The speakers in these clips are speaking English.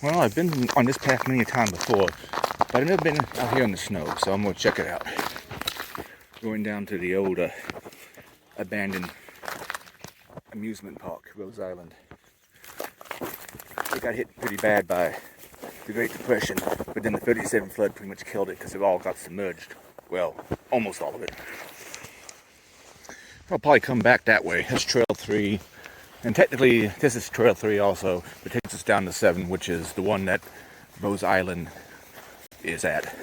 Well, I've been on this path many a time before, but I've never been out here in the snow, so I'm going to check it out. Going down to the old abandoned amusement park, Rose Island. It got hit pretty bad by the Great Depression, but then the 37 flood pretty much killed it because it all got submerged. Well, almost all of it. I'll probably come back that way. That's Trail 3. And technically, this is Trail 3 also, but takes us down to 7, which is the one that Rose Island is at.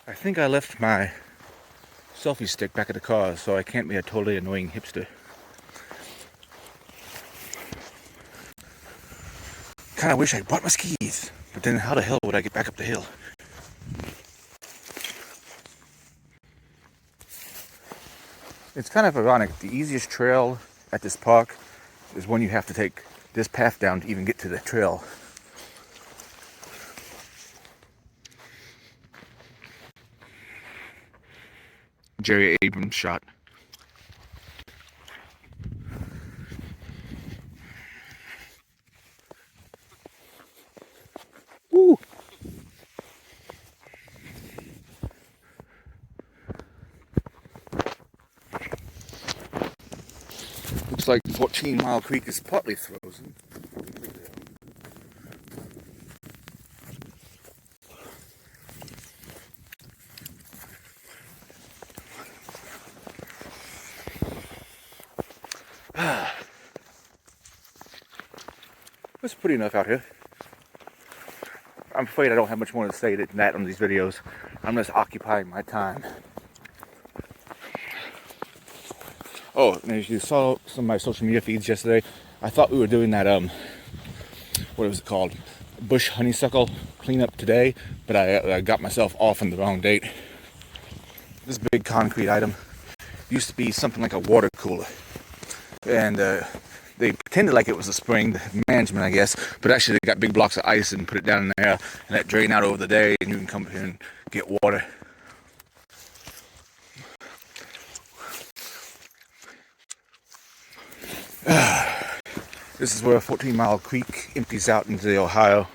I think I left my selfie stick back at the car, so I can't be a totally annoying hipster. Kinda wish I brought my skis, but then how the hell would I get back up the hill? It's kind of ironic. The easiest trail at this park is one you have to take this path down to even get to the trail. Jerry Abrams shot. Woo! Looks like 14 Mile Creek is partly frozen. It's pretty enough out here. I'm afraid I don't have much more to say than that on these videos. I'm just occupying my time. Oh, and as you saw some of my social media feeds yesterday, I thought we were doing that, what was it called? Bush honeysuckle cleanup today, but I got myself off on the wrong date. This big concrete item used to be something like a water cooler. And they pretended like it was a spring, the management I guess, but actually they got big blocks of ice and put it down in there and let drain out over the day and you can come here and get water. This is where 14 Mile Creek empties out into the Ohio.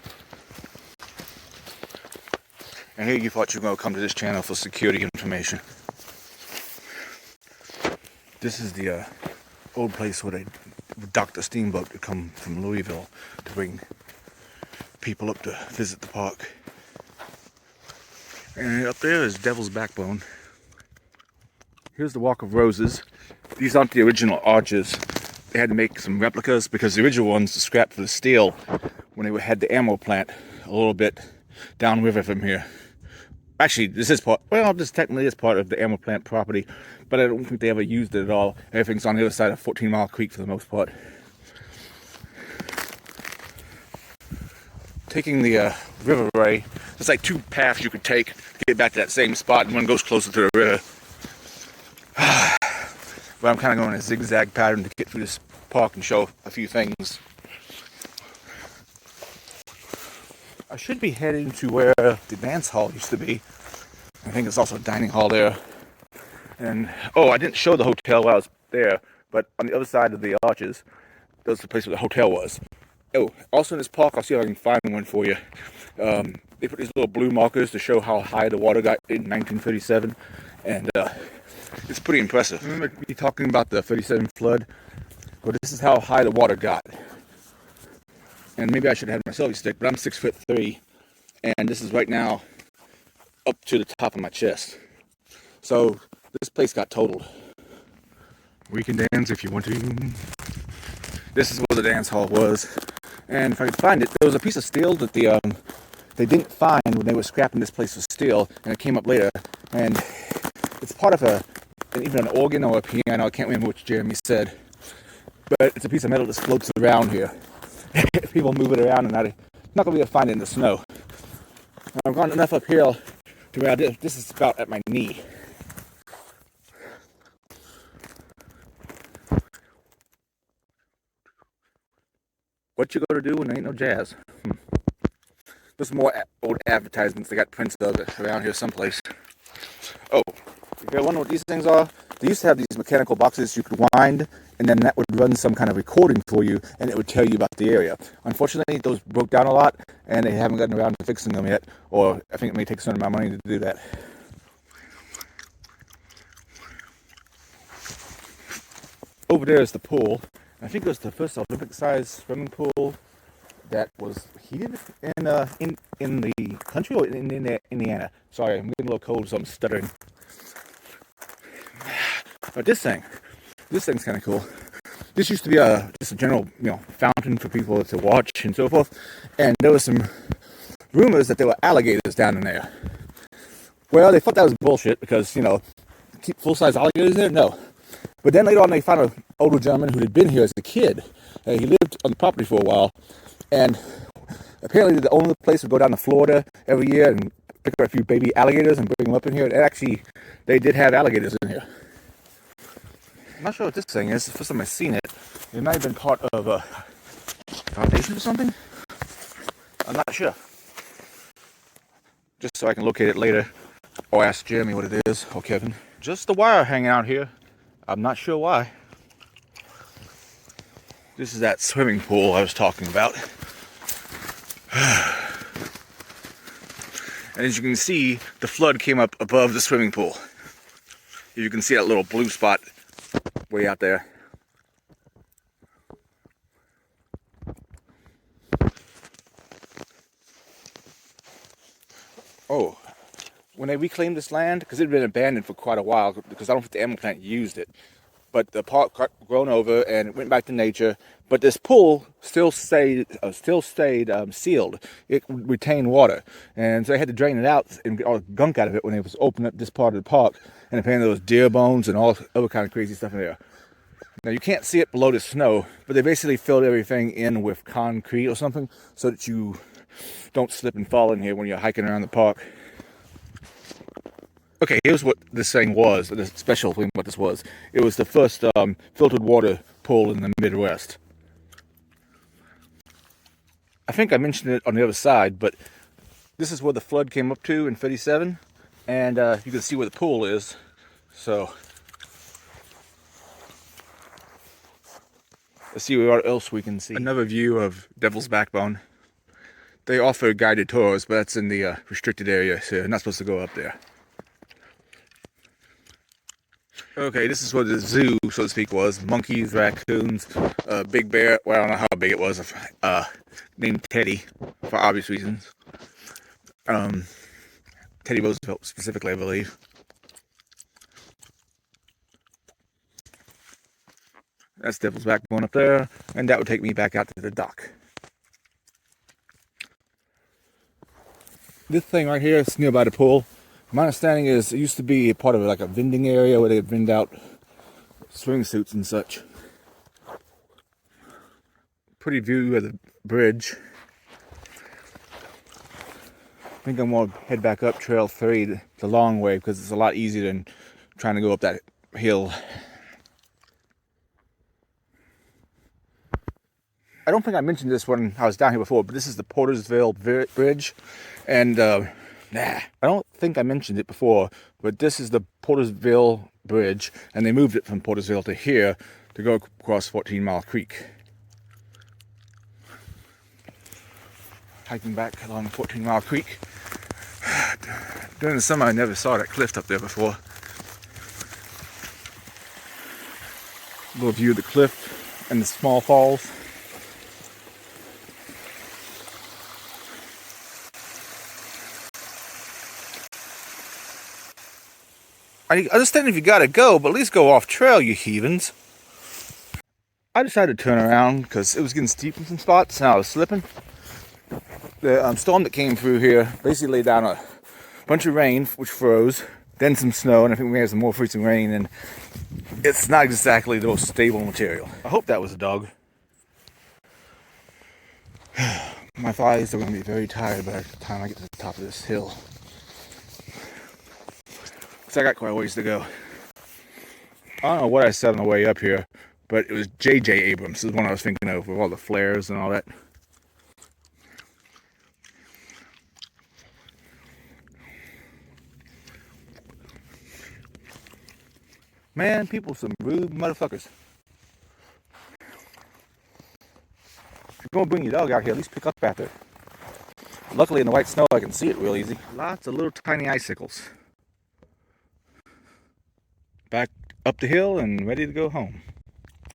And here you thought you were going to come to this channel for security information. This is the old place where they docked a steamboat to come from Louisville to bring people up to visit the park. And up there is Devil's Backbone. Here's the Walk of Roses. These aren't the original arches. They had to make some replicas because the original ones were scrapped for the steel when they had the ammo plant a little bit downriver from here. Actually, this is part, well, this technically is part of the ammo plant property, but I don't think they ever used it at all. Everything's on the other side of 14 Mile Creek for the most part. Taking the riverway, there's like two paths you could take to get back to that same spot, and one goes closer to the river. But I'm kind of going in a zigzag pattern to get through this park and show a few things. I should be heading to where the dance hall used to be. I think there's also a dining hall there. And, oh, I didn't show the hotel while I was there, but on the other side of the arches, that's the place where the hotel was. Oh, also in this park, I'll see if I can find one for you. They put these little blue markers to show how high the water got in 1937, and it's pretty impressive. Remember me talking about the 37 flood? Well, this is how high the water got. And maybe I should have had my selfie stick, but I'm 6'3", and this is right now up to the top of my chest. So this place got totaled. We can dance if you want to. This is where the dance hall was, and if I could find it, there was a piece of steel that they didn't find when they were scrapping this place for steel, and it came up later. And it's part of even an organ or a piano. I can't remember which Jeremy said, but it's a piece of metal that floats around here. People move it around, and I'm not going to be able to find it in the snow. I've gone enough uphill to where this is about at my knee. What you gonna do when there ain't no jazz? There's more old advertisements they got prints of it around here someplace. Oh, if you're wondering what these things are, they used to have these mechanical boxes you could wind, and then that would run some kind of recording for you, and it would tell you about the area. Unfortunately, those broke down a lot, and they haven't gotten around to fixing them yet, or I think it may take a certain amount of money to do that. Over there is the pool. I think it was the first Olympic-sized swimming pool that was heated in the country or in Indiana. Sorry, I'm getting a little cold, so I'm stuttering. But this thing's kind of cool. This used to be just a general, fountain for people to watch and so forth. And there was some rumors that there were alligators down in there. Well, they thought that was bullshit because, keep full-size alligators there? No. But then later on, they found an older gentleman who had been here as a kid. He lived on the property for a while. And apparently the owner of the place would go down to Florida every year and pick up a few baby alligators and bring them up in here. And actually, they did have alligators in here. I'm not sure what this thing is. It's the first time I've seen it. It might have been part of a foundation or something. I'm not sure. Just so I can locate it later. Or ask Jeremy what it is. Or Kevin. Just the wire hanging out here. I'm not sure why. This is that swimming pool I was talking about. And as you can see, the flood came up above the swimming pool. You can see that little blue spot way out there. Oh, when they reclaimed this land, because it had been abandoned for quite a while, because I don't think the animal plant used it, but the park got grown over and it went back to nature. But this pool still stayed sealed. It retained water, and so they had to drain it out and get all the gunk out of it when they was opening up this part of the park. And apparently there was deer bones and all other kind of crazy stuff in there. Now you can't see it below the snow, but they basically filled everything in with concrete or something so that you don't slip and fall in here when you're hiking around the park. Okay, here's what this thing was, the special thing what this was. It was the first filtered water pool in the Midwest. I think I mentioned it on the other side, but this is where the flood came up to in 37, and you can see where the pool is. So let's see what else we can see. Another view of Devil's Backbone. They offer guided tours, but that's in the restricted area, so you're not supposed to go up there. Okay, this is what the zoo, so to speak, was. Monkeys, raccoons, big bear. Well, I don't know how big it was. Named Teddy, for obvious reasons. Teddy Roosevelt specifically, I believe. That's Devil's Backbone up there, and that would take me back out to the dock. This thing right here is nearby the pool. My understanding is it used to be part of like a vending area where they'd vend out swimsuits and such. Pretty view of the bridge. I think I'm going to head back up Trail 3 the long way because it's a lot easier than trying to go up that hill. I don't think I mentioned this when I was down here before, but this is the Portersville Bridge. And I don't think I mentioned it before, but this is the Portersville Bridge, and they moved it from Portersville to here to go across 14 Mile Creek. Hiking back along 14 Mile Creek. During the summer, I never saw that cliff up there before. A little view of the cliff and the small falls. I understand if you gotta go, but at least go off trail, you heathens. I decided to turn around because it was getting steep in some spots and I was slipping. The storm that came through here basically laid down a bunch of rain, which froze, then some snow, and I think we had some more freezing rain, and it's not exactly the most stable material. I hope that was a dog. My thighs are going to be very tired by the time I get to the top of this hill. So I got quite a ways to go. I don't know what I said on the way up here, but it was J.J. Abrams is one I was thinking of with all the flares and all that. Man, people are some rude motherfuckers. If you're going to bring your dog out here, at least pick up after it. Luckily in the white snow I can see it real easy. Lots of little tiny icicles. Back up the hill and ready to go home.